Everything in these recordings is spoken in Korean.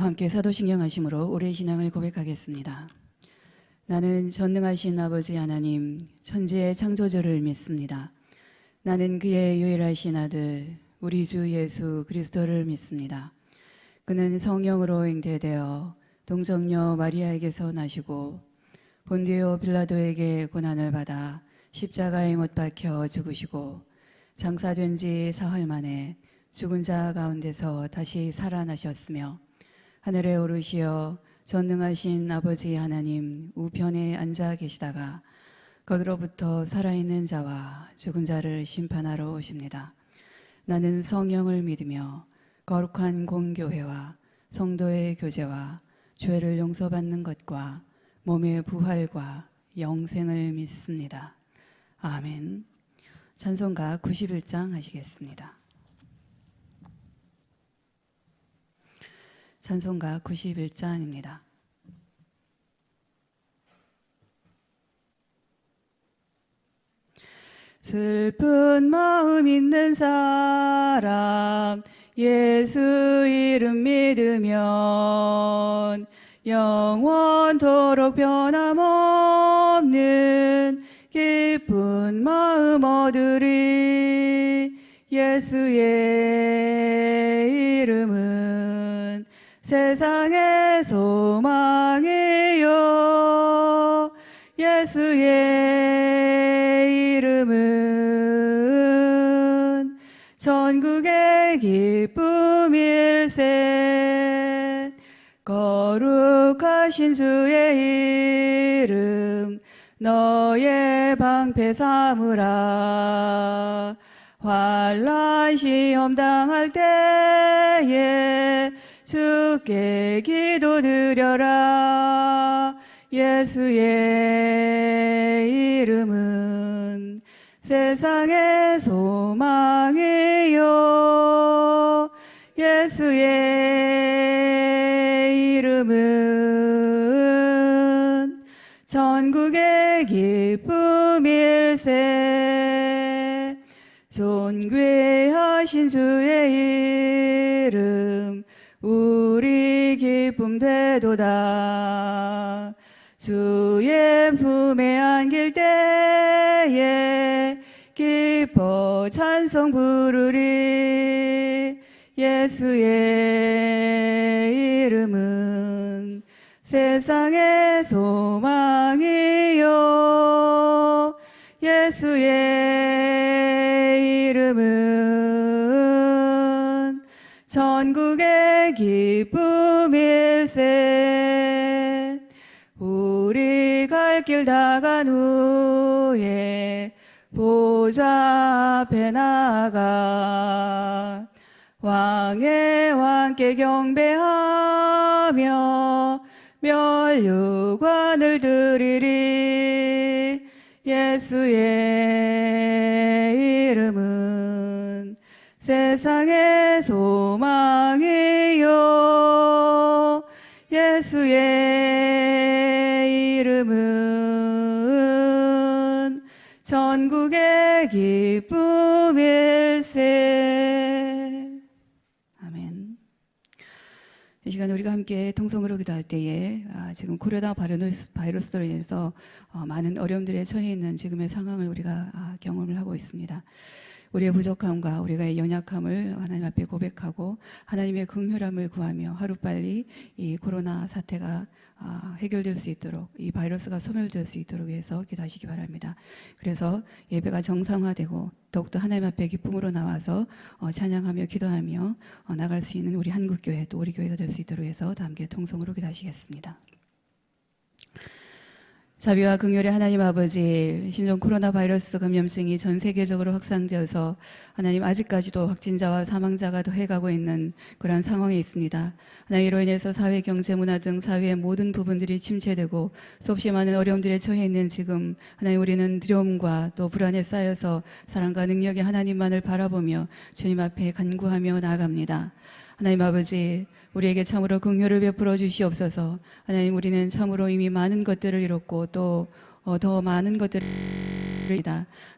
다 함께 사도신경 하심으로 우리의 신앙을 고백하겠습니다. 나는 전능하신 아버지 하나님, 천지의 창조주를 믿습니다. 나는 그의 유일하신 아들, 우리 주 예수 그리스도를 믿습니다. 그는 성령으로 잉태되어 동정녀 마리아에게서 나시고 본디오 빌라도에게 고난을 받아 십자가에 못 박혀 죽으시고 장사된 지 사흘 만에 죽은 자 가운데서 다시 살아나셨으며 하늘에 오르시어 전능하신 아버지 하나님 우편에 앉아 계시다가 거기로부터 살아있는 자와 죽은 자를 심판하러 오십니다. 나는 성령을 믿으며 거룩한 공교회와 성도의 교제와 죄를 용서받는 것과 몸의 부활과 영생을 믿습니다. 아멘. 찬송가 91장 하시겠습니다. 찬송가 91장입니다. 슬픈 마음 있는 사람 예수 이름 믿으면 영원토록 변함없는 기쁜 마음 얻으리. 예수의 이름은 세상의 소망이요 예수의 이름은 전국의 기쁨일세. 거룩하신 주의 이름 너의 방패 삼으라. 환난 시험 당할 때에 주께 기도드려라. 예수의 이름은 세상의 소망이요 예수의 이름은 전국의 기쁨일세. 존귀하신 주의 이름 우리 기쁨 되도다. 주의 품에 안길 때에 기뻐 찬송 부르리. 예수의 이름은 세상의 소망이요 예수의 이름은 전국의 기쁨일세. 우리 갈 길 다 간 후에 보좌 앞에 나가 왕의 왕께 경배하며 면류관을 드리리. 예수의 이름은 세상의 소망이요 예수의 이름은 전국의 기쁨일세. 아멘. 이 시간 우리가 함께 통성으로 기도할 때에 지금 코로나 바이러스로 인해서 많은 어려움들에 처해 있는 지금의 상황을 우리가 경험을 하고 있습니다. 우리의 부족함과 우리의 연약함을 하나님 앞에 고백하고 하나님의 긍휼함을 구하며 하루빨리 이 코로나 사태가 해결될 수 있도록, 이 바이러스가 소멸될 수 있도록 위해서 기도하시기 바랍니다. 그래서 예배가 정상화되고 더욱더 하나님 앞에 기쁨으로 나와서 찬양하며 기도하며 나갈 수 있는 우리 한국교회 또 우리 교회가 될 수 있도록 해서 다 함께 통성으로 기도하시겠습니다. 자비와 긍휼의 하나님 아버지, 신종 코로나 바이러스 감염증이 전 세계적으로 확산되어서 하나님 아직까지도 확진자와 사망자가 더해가고 있는 그런 상황에 있습니다. 하나님 이로 인해서 사회, 경제, 문화 등 사회의 모든 부분들이 침체되고 수없이 많은 어려움들에 처해 있는 지금 하나님 우리는 두려움과 또 불안에 쌓여서 사랑과 능력의 하나님만을 바라보며 주님 앞에 간구하며 나아갑니다. 하나님 아버지, 우리에게 참으로 긍휼을 베풀어 주시옵소서. 하나님 우리는 참으로 이미 많은 것들을 잃었고 또 더 많은 것들을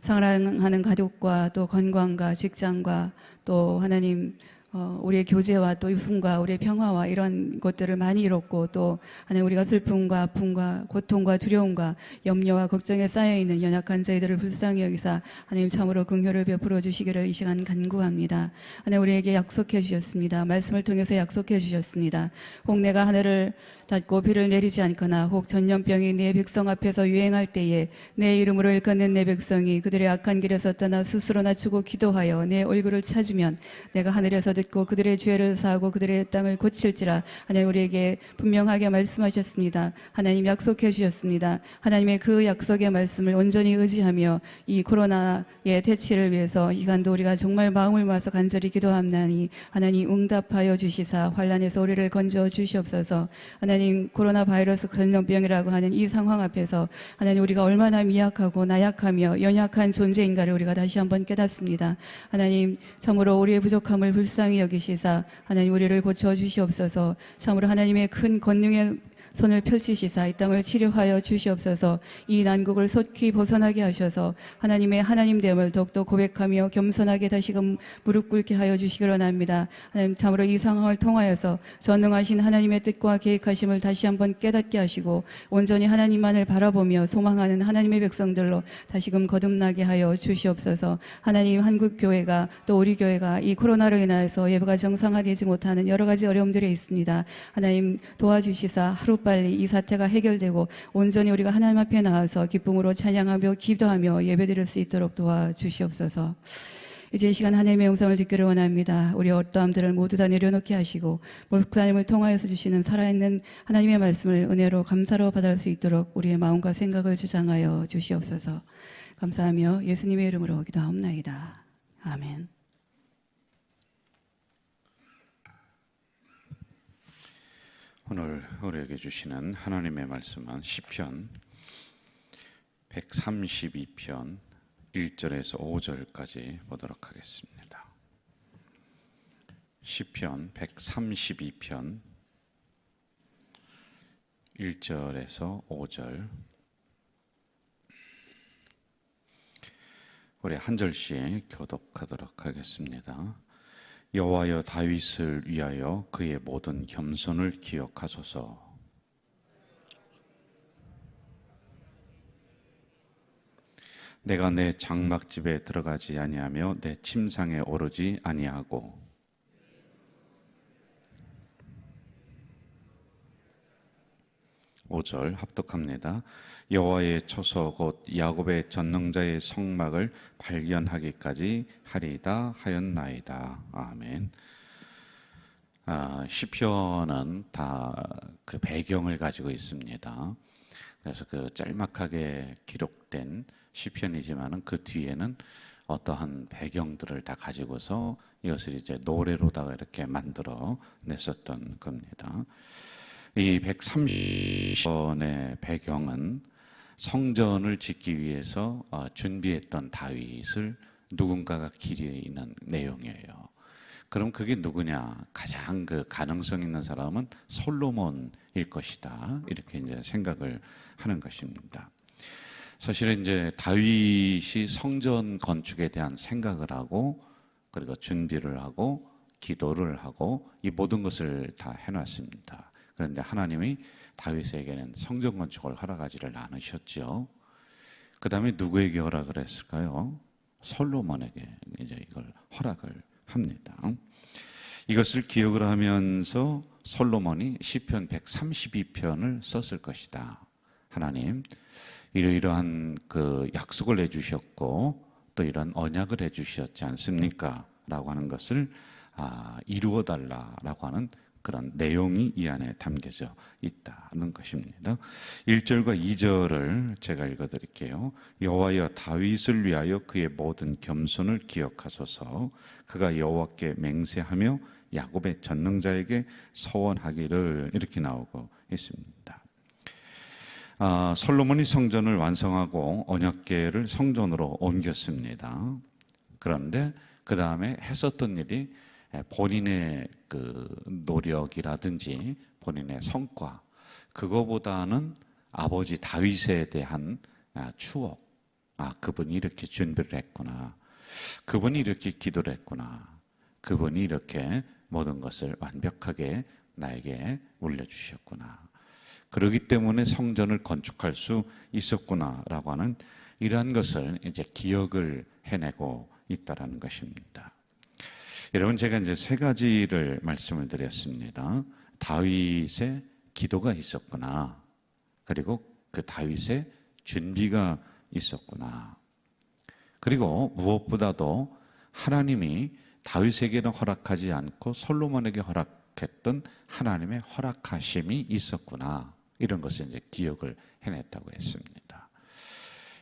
사랑하는 가족과 또 건강과 직장과 또 하나님 우리의 교제와 또 유순과 우리의 평화와 이런 것들을 많이 잃었고, 또 하나님 우리가 슬픔과 아픔과 고통과 두려움과 염려와 걱정에 쌓여 있는 연약한 저희들을 불쌍히 여기사 하나님 참으로 긍휼을 베풀어 주시기를 이 시간 간구합니다. 하나님 우리에게 약속해 주셨습니다. 말씀을 통해서 약속해 주셨습니다. 혹 내가 하늘을 닫고 비를 내리지 않거나 혹 전염병이 내 백성 앞에서 유행할 때에 내 이름으로 일컫는 내 백성이 그들의 악한 길에서 떠나 스스로 낮추고 기도하여 내 얼굴을 찾으면 내가 하늘에서 듣고 그들의 죄를 사하고 그들의 땅을 고칠지라. 하나님 우리에게 분명하게 말씀하셨습니다. 하나님 약속해 주셨습니다. 하나님의 그 약속의 말씀을 온전히 의지하며 이 코로나의 퇴치를 위해서 이간도 우리가 정말 마음을 모아서 간절히 기도하옵나니 하나님 응답하여 주시사 환난에서 우리를 건져 주시옵소서. 하나님 코로나 바이러스 전염병이라고 하는 이 상황 앞에서 하나님 우리가 얼마나 미약하고 나약하며 연약한 존재인가를 우리가 다시 한번 깨닫습니다. 하나님 참으로 우리의 부족함을 불쌍히 여기시사 하나님 우리를 고쳐 주시옵소서. 참으로 하나님의 큰 권능의 손을 펼치시사 이 땅을 치료하여 주시옵소서. 이 난국을 속히 벗어나게 하셔서 하나님의 하나님됨을 더욱더 고백하며 겸손하게 다시금 무릎 꿇게 하여 주시기 원합니다. 하나님 참으로 이 상황을 통하여서 전능하신 하나님의 뜻과 계획하심을 다시 한번 깨닫게 하시고 온전히 하나님만을 바라보며 소망하는 하나님의 백성들로 다시금 거듭나게 하여 주시옵소서. 하나님 한국교회가 또 우리 교회가 이 코로나로 인하여서 예배가 정상화되지 못하는 여러 가지 어려움들이 있습니다. 하나님 도와주시사 하루빨리 이 사태가 해결되고 온전히 우리가 하나님 앞에 나와서 기쁨으로 찬양하며 기도하며 예배드릴 수 있도록 도와주시옵소서. 이제 이 시간 하나님의 음성을 듣기를 원합니다. 우리 어떠함들을 모두 다 내려놓게 하시고 목사님을 통하여서 주시는 살아있는 하나님의 말씀을 은혜로 감사로 받을 수 있도록 우리의 마음과 생각을 주장하여 주시옵소서. 감사하며 예수님의 이름으로 기도하옵나이다. 아멘. 오늘 우리에게 주시는 하나님의 말씀은 시편 132편 1절에서 5절까지 보도록 하겠습니다. 시편 132편 1절에서 5절, 우리 한 절씩 교독하도록 하겠습니다. 여호와여 다윗을 위하여 그의 모든 겸손을 기억하소서. 내가 내 장막집에 들어가지 아니하며 내 침상에 오르지 아니하고 5절 합독합니다. 여호와의 처소 곧 야곱의 전능자의 성막을 발견하기까지 하리이다 하였나이다. 아멘. 시편은 다 그 배경을 가지고 있습니다. 그래서 그 짤막하게 기록된 시편이지만은 그 뒤에는 어떠한 배경들을 다 가지고서 이것을 이제 노래로다가 이렇게 만들어 냈었던 겁니다. 이 130번의 배경은 성전을 짓기 위해서 준비했던 다윗을 누군가가 기리는 내용이에요. 그럼 그게 누구냐? 가장 그 가능성 있는 사람은 솔로몬일 것이다. 이렇게 이제 생각을 하는 것입니다. 사실은 이제 다윗이 성전 건축에 대한 생각을 하고 그리고 준비를 하고 기도를 하고 이 모든 것을 다 해놨습니다. 그런데 하나님이 다윗에게는 성전 건축을 허락하지를 않으셨죠. 그 다음에 누구에게 허락을 했을까요? 솔로몬에게 이제 이걸 허락을 합니다. 이것을 기억을 하면서 솔로몬이 시편 132편을 썼을 것이다. 하나님, 이러이러한 그 약속을 해주셨고 또 이런 언약을 해주셨지 않습니까? 라고 하는 것을 이루어달라라고 하는 그런 내용이 이 안에 담겨져 있다는 것입니다. 1절과 2절을 제가 읽어드릴게요. 여호와여 다윗을 위하여 그의 모든 겸손을 기억하소서. 그가 여호와께 맹세하며 야곱의 전능자에게 서원하기를, 이렇게 나오고 있습니다. 솔로몬이 성전을 완성하고 언약궤를 성전으로 옮겼습니다. 그런데 그 다음에 했었던 일이 본인의 그 노력이라든지 본인의 성과, 그거보다는 아버지 다윗에 대한 추억, 그분이 이렇게 준비를 했구나, 그분이 이렇게 기도를 했구나, 그분이 이렇게 모든 것을 완벽하게 나에게 물려주셨구나. 그러기 때문에 성전을 건축할 수 있었구나라고 하는 이러한 것을 이제 기억을 해내고 있다라는 것입니다. 여러분, 제가 이제 세 가지를 말씀을 드렸습니다. 다윗의 기도가 있었구나. 그리고 그 다윗의 준비가 있었구나. 그리고 무엇보다도 하나님이 다윗에게는 허락하지 않고 솔로몬에게 허락했던 하나님의 허락하심이 있었구나. 이런 것을 이제 기억을 해냈다고 했습니다.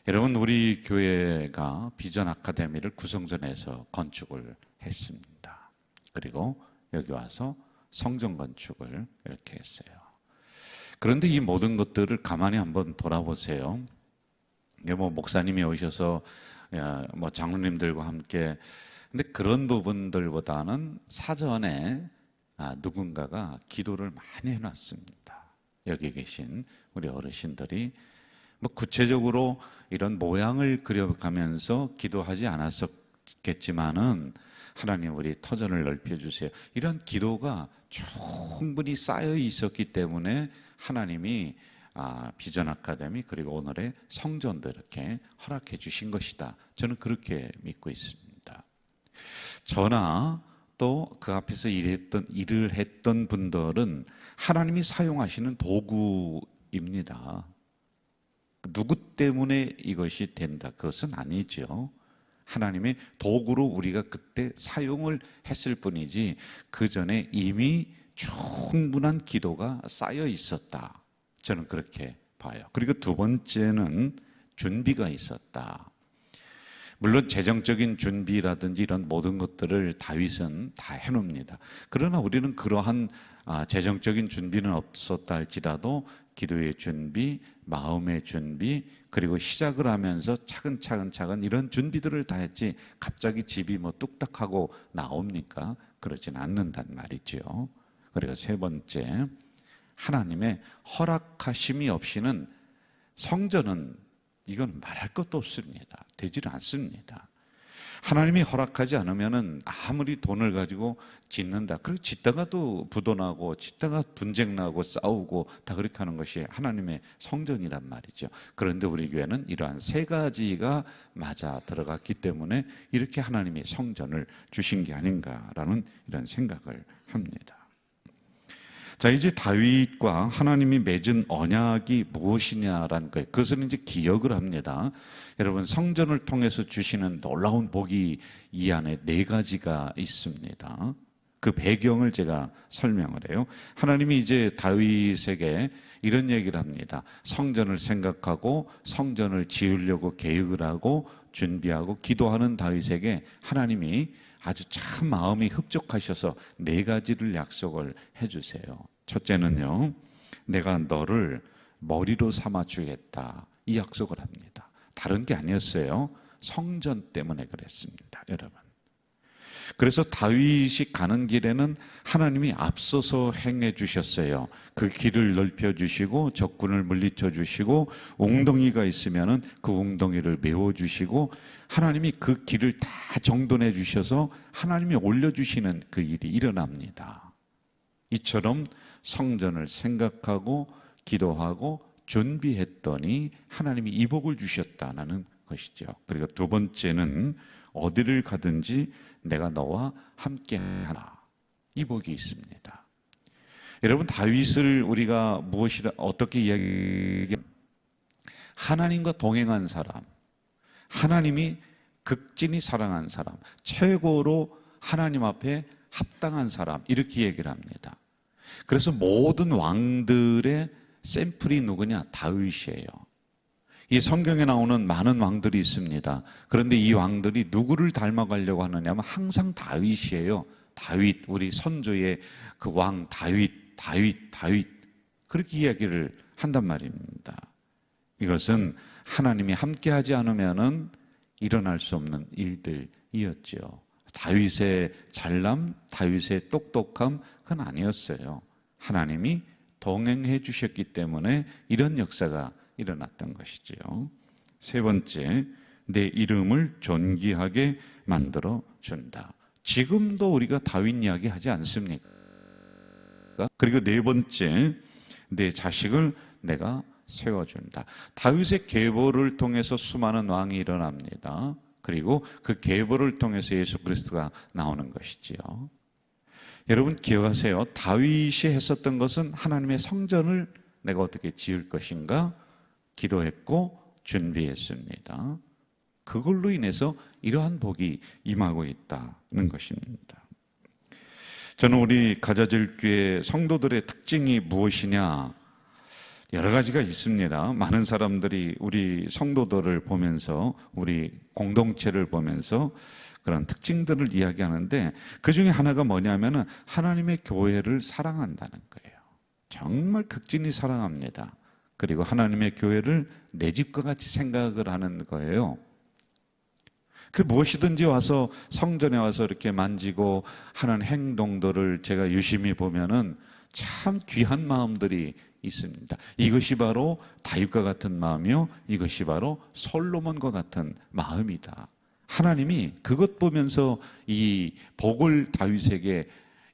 여러분, 우리 교회가 비전 아카데미를 구성전에서 건축을 했습니다. 그리고 여기 와서 성전 건축을 이렇게 했어요. 그런데 이 모든 것들을 가만히 한번 돌아보세요. 이게 뭐 목사님이 오셔서 뭐 장로님들과 함께, 근데 그런 부분들보다는 사전에 누군가가 기도를 많이 해놨습니다. 여기 계신 우리 어르신들이 뭐 구체적으로 이런 모양을 그려가면서 기도하지 않았었겠지만은 하나님 우리 터전을 넓혀주세요. 이런 기도가 충분히 쌓여 있었기 때문에 하나님이 비전 아카데미 그리고 오늘의 성전도 이렇게 허락해 주신 것이다. 저는 그렇게 믿고 있습니다. 저나 또 그 앞에서 일을 했던 분들은 하나님이 사용하시는 도구입니다. 누구 때문에 이것이 된다, 그것은 아니죠. 하나님의 도구로 우리가 그때 사용을 했을 뿐이지 그 전에 이미 충분한 기도가 쌓여 있었다. 저는 그렇게 봐요. 그리고 두 번째는 준비가 있었다. 물론 재정적인 준비라든지 이런 모든 것들을 다윗은 다 해놓습니다. 그러나 우리는 그러한 재정적인 준비는 없었다 할지라도 기도의 준비, 마음의 준비, 그리고 시작을 하면서 차근차근 이런 준비들을 다 했지 갑자기 집이 뭐 뚝딱하고 나옵니까? 그러진 않는단 말이죠. 그리고 세 번째, 하나님의 허락하심이 없이는 성전은 이건 말할 것도 없습니다. 되질 않습니다. 하나님이 허락하지 않으면은 아무리 돈을 가지고 짓는다. 그리고 짓다가 또 부도나고 짓다가 분쟁 나고 싸우고 다 그렇게 하는 것이 하나님의 성전이란 말이죠. 그런데 우리 교회는 이러한 세 가지가 맞아 들어갔기 때문에 이렇게 하나님이 성전을 주신 게 아닌가라는 이런 생각을 합니다. 자, 이제 다윗과 하나님이 맺은 언약이 무엇이냐라는 거예요. 그것은 이제 기억을 합니다. 여러분, 성전을 통해서 주시는 놀라운 복이 이 안에 네 가지가 있습니다. 그 배경을 제가 설명을 해요. 하나님이 이제 다윗에게 이런 얘기를 합니다. 성전을 생각하고 성전을 지으려고 계획을 하고 준비하고 기도하는 다윗에게 하나님이 아주 참 마음이 흡족하셔서 네 가지를 약속을 해주세요. 첫째는요, 내가 너를 머리로 삼아 주겠다. 이 약속을 합니다. 다른 게 아니었어요. 성전 때문에 그랬습니다, 여러분. 그래서 다윗이 가는 길에는 하나님이 앞서서 행해 주셨어요. 그 길을 넓혀 주시고 적군을 물리쳐 주시고 웅덩이가 있으면은 그 웅덩이를 메워 주시고 하나님이 그 길을 다 정돈해 주셔서 하나님이 올려 주시는 그 일이 일어납니다. 이처럼 성전을 생각하고 기도하고 준비했더니 하나님이 이 복을 주셨다는 것이죠. 그리고 두 번째는 어디를 가든지 내가 너와 함께 하나. 이 복이 있습니다. 여러분, 다윗을 우리가 어떻게 이야기하면 하나님과 동행한 사람, 하나님이 극진히 사랑한 사람, 최고로 하나님 앞에 합당한 사람, 이렇게 얘기를 합니다. 그래서 모든 왕들의 샘플이 누구냐? 다윗이에요. 이 성경에 나오는 많은 왕들이 있습니다. 그런데 이 왕들이 누구를 닮아가려고 하느냐면 항상 다윗이에요. 다윗, 우리 선조의 그 왕 다윗. 그렇게 이야기를 한단 말입니다. 이것은 하나님이 함께하지 않으면은 일어날 수 없는 일들이었죠. 다윗의 잘남, 다윗의 똑똑함, 그건 아니었어요. 하나님이 동행해 주셨기 때문에 이런 역사가 일어났던 것이지요. 세 번째, 내 이름을 존귀하게 만들어 준다. 지금도 우리가 다윗 이야기 하지 않습니까? 그리고 네 번째, 내 자식을 내가 세워준다. 다윗의 계보를 통해서 수많은 왕이 일어납니다. 그리고 그 계보를 통해서 예수 그리스도가 나오는 것이지요. 여러분 기억하세요. 다윗이 했었던 것은 하나님의 성전을 내가 어떻게 지을 것인가 기도했고 준비했습니다. 그걸로 인해서 이러한 복이 임하고 있다는 것입니다. 저는 우리 가자질교회 성도들의 특징이 무엇이냐, 여러 가지가 있습니다. 많은 사람들이 우리 성도들을 보면서, 우리 공동체를 보면서 그런 특징들을 이야기하는데, 그 중에 하나가 뭐냐면은 하나님의 교회를 사랑한다는 거예요. 정말 극진히 사랑합니다. 그리고 하나님의 교회를 내 집과 같이 생각을 하는 거예요. 그 무엇이든지 와서 성전에 와서 이렇게 만지고 하는 행동들을 제가 유심히 보면은 참 귀한 마음들이 있습니다. 이것이 바로 다윗과 같은 마음이요, 이것이 바로 솔로몬과 같은 마음이다. 하나님이 그것 보면서 이 복을 다윗에게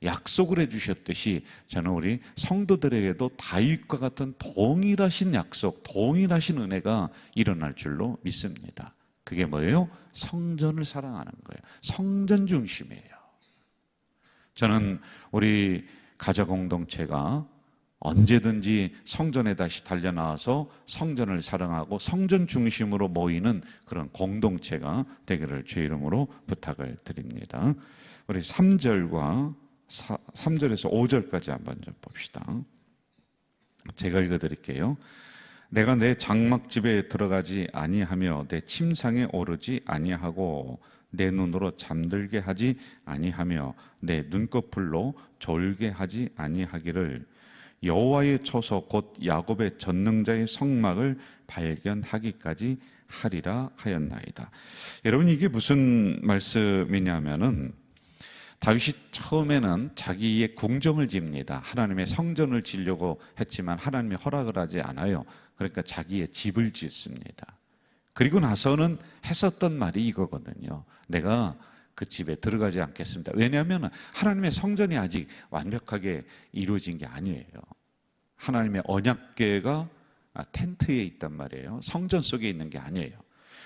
약속을 해주셨듯이 저는 우리 성도들에게도 다윗과 같은 동일하신 약속, 동일하신 은혜가 일어날 줄로 믿습니다. 그게 뭐예요? 성전을 사랑하는 거예요. 성전 중심이에요. 저는 우리 가자 공동체가 언제든지 성전에 다시 달려나와서 성전을 사랑하고 성전 중심으로 모이는 그런 공동체가 되기를 주의 이름으로 부탁을 드립니다. 우리 3절에서 5절까지 한번 좀 봅시다. 제가 읽어드릴게요. 내가 내 장막집에 들어가지 아니하며 내 침상에 오르지 아니하고 내 눈으로 잠들게 하지 아니하며 내 눈꺼풀로 졸게 하지 아니하기를 여호와의 처소 곧 야곱의 전능자의 성막을 발견하기까지 하리라 하였나이다. 여러분 이게 무슨 말씀이냐면은 다윗이 처음에는 자기의 궁정을 집니다. 하나님의 성전을 지려고 했지만 하나님이 허락을 하지 않아요. 그러니까 자기의 집을 짓습니다. 그리고 나서는 했었던 말이 이거거든요. 내가 그 집에 들어가지 않겠습니다. 왜냐하면 하나님의 성전이 아직 완벽하게 이루어진 게 아니에요. 하나님의 언약궤가 텐트에 있단 말이에요. 성전 속에 있는 게 아니에요.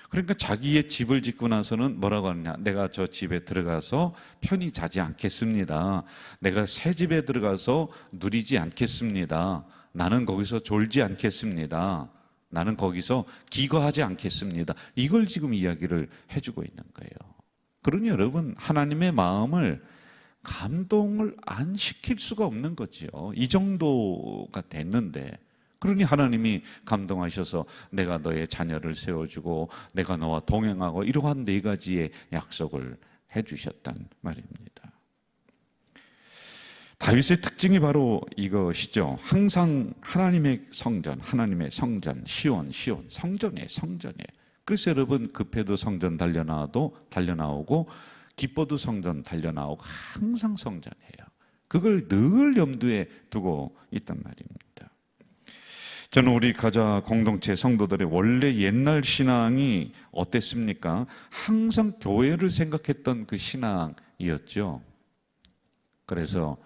그러니까 자기의 집을 짓고 나서는 뭐라고 하느냐, 내가 저 집에 들어가서 편히 자지 않겠습니다. 내가 새 집에 들어가서 누리지 않겠습니다. 나는 거기서 졸지 않겠습니다. 나는 거기서 기거하지 않겠습니다. 이걸 지금 이야기를 해주고 있는 거예요. 그러니 여러분 하나님의 마음을 감동을 안 시킬 수가 없는 거지요. 이 정도가 됐는데, 그러니 하나님이 감동하셔서 내가 너의 자녀를 세워주고 내가 너와 동행하고 이러한 네 가지의 약속을 해주셨단 말입니다. 다윗의 특징이 바로 이것이죠. 항상 하나님의 성전, 시온, 성전이에요. 그래서 여러분 급해도 성전 달려나오고 기뻐도 성전 달려나오고 항상 성전이에요. 그걸 늘 염두에 두고 있단 말입니다. 저는 우리 가자 공동체 성도들의 원래 옛날 신앙이 어땠습니까? 항상 교회를 생각했던 그 신앙이었죠. 그래서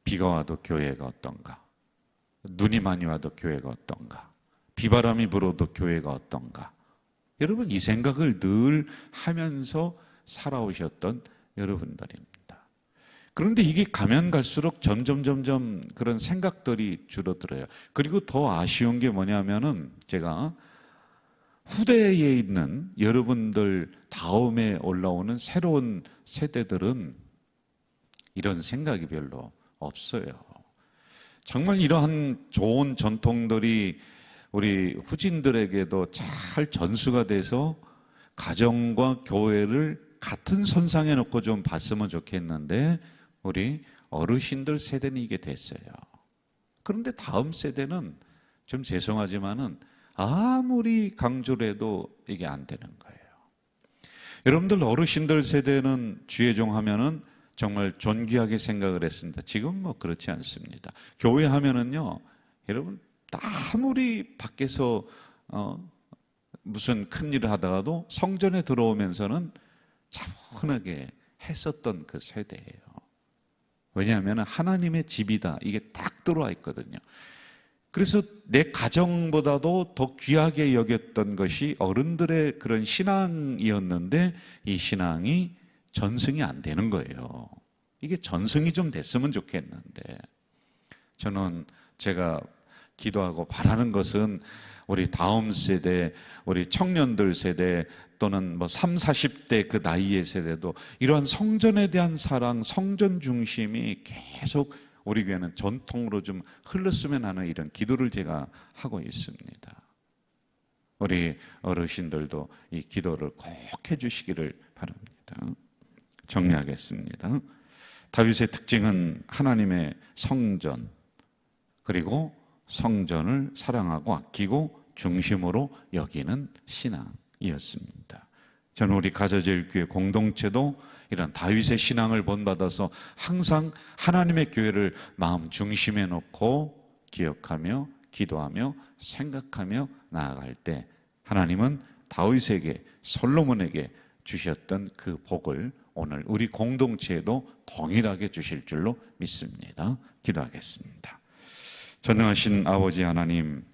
비가 와도 교회가 어떤가, 눈이 많이 와도 교회가 어떤가, 비바람이 불어도 교회가 어떤가. 여러분 이 생각을 늘 하면서 살아오셨던 여러분들입니다. 그런데 이게 가면 갈수록 점점 그런 생각들이 줄어들어요. 그리고 더 아쉬운 게 뭐냐면은 제가 후대에 있는 여러분들 다음에 올라오는 새로운 세대들은 이런 생각이 별로 없어요. 정말 이러한 좋은 전통들이 우리 후진들에게도 잘 전수가 돼서 가정과 교회를 같은 선상에 놓고 좀 봤으면 좋겠는데 우리 어르신들 세대는 이게 됐어요. 그런데 다음 세대는 좀 죄송하지만은 아무리 강조를 해도 이게 안 되는 거예요. 여러분들 어르신들 세대는 주의종 하면은 정말 존귀하게 생각을 했습니다. 지금 뭐 그렇지 않습니다. 교회 하면은요, 여러분 아무리 밖에서 무슨 큰 일을 하다가도 성전에 들어오면서는 차분하게 했었던 그 세대예요. 왜냐하면 하나님의 집이다, 이게 딱 들어와 있거든요. 그래서 내 가정보다도 더 귀하게 여겼던 것이 어른들의 그런 신앙이었는데 이 신앙이 전승이 안 되는 거예요. 이게 전승이 좀 됐으면 좋겠는데, 저는 제가 기도하고 바라는 것은 우리 다음 세대, 우리 청년들 세대 또는 뭐 30, 40대 그 나이의 세대도 이러한 성전에 대한 사랑, 성전 중심이 계속 우리 교회는 전통으로 좀 흘렀으면 하는 이런 기도를 제가 하고 있습니다. 우리 어르신들도 이 기도를 꼭 해주시기를 바랍니다. 정리하겠습니다. 다윗의 특징은 하나님의 성전, 그리고 성전을 사랑하고 아끼고 중심으로 여기는 신앙이었습니다. 저는 우리 가저제일교회 공동체도 이런 다윗의 신앙을 본받아서 항상 하나님의 교회를 마음 중심에 놓고 기억하며 기도하며 생각하며 나아갈 때 하나님은 다윗에게, 솔로몬에게 주셨던 그 복을 오늘 우리 공동체에도 동일하게 주실 줄로 믿습니다. 기도하겠습니다. 전능하신 아버지 하나님,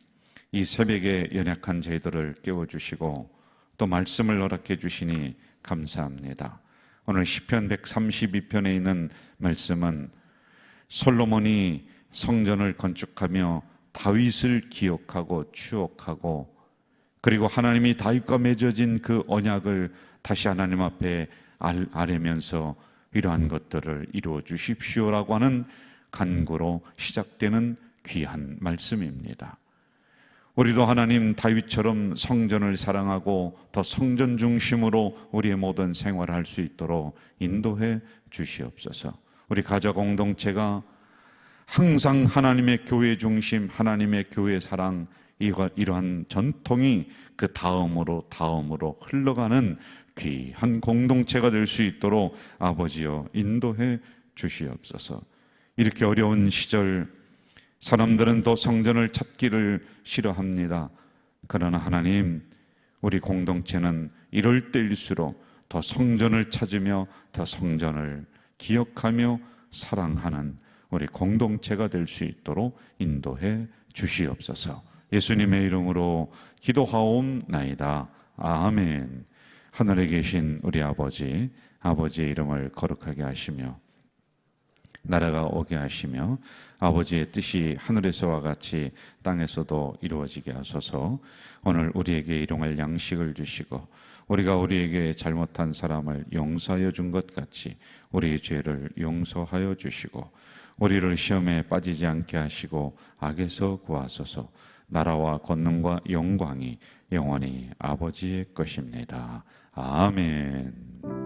이 새벽에 연약한 저희들을 깨워주시고 또 말씀을 허락해 주시니 감사합니다. 오늘 시편 132편에 있는 말씀은 솔로몬이 성전을 건축하며 다윗을 기억하고 추억하고, 그리고 하나님이 다윗과 맺어진 그 언약을 다시 하나님 앞에 아뢰면서 이러한 것들을 이루어 주십시오라고 하는 간구로 시작되는 귀한 말씀입니다. 우리도 하나님 다윗처럼 성전을 사랑하고 더 성전 중심으로 우리의 모든 생활을 할 수 있도록 인도해 주시옵소서. 우리 가족 공동체가 항상 하나님의 교회 중심, 하나님의 교회 사랑, 이러한 전통이 그 다음으로 흘러가는 귀한 공동체가 될 수 있도록 아버지여 인도해 주시옵소서. 이렇게 어려운 시절 사람들은 더 성전을 찾기를 싫어합니다. 그러나 하나님, 우리 공동체는 이럴 때일수록 더 성전을 찾으며 더 성전을 기억하며 사랑하는 우리 공동체가 될 수 있도록 인도해 주시옵소서. 예수님의 이름으로 기도하옵나이다. 아멘. 하늘에 계신 우리 아버지, 아버지의 이름을 거룩하게 하시며 나라가 오게 하시며 아버지의 뜻이 하늘에서와 같이 땅에서도 이루어지게 하소서. 오늘 우리에게 일용할 양식을 주시고 우리가 우리에게 잘못한 사람을 용서하여 준 것 같이 우리의 죄를 용서하여 주시고 우리를 시험에 빠지지 않게 하시고 악에서 구하소서. 나라와 권능과 영광이 영원히 아버지의 것입니다. 아멘.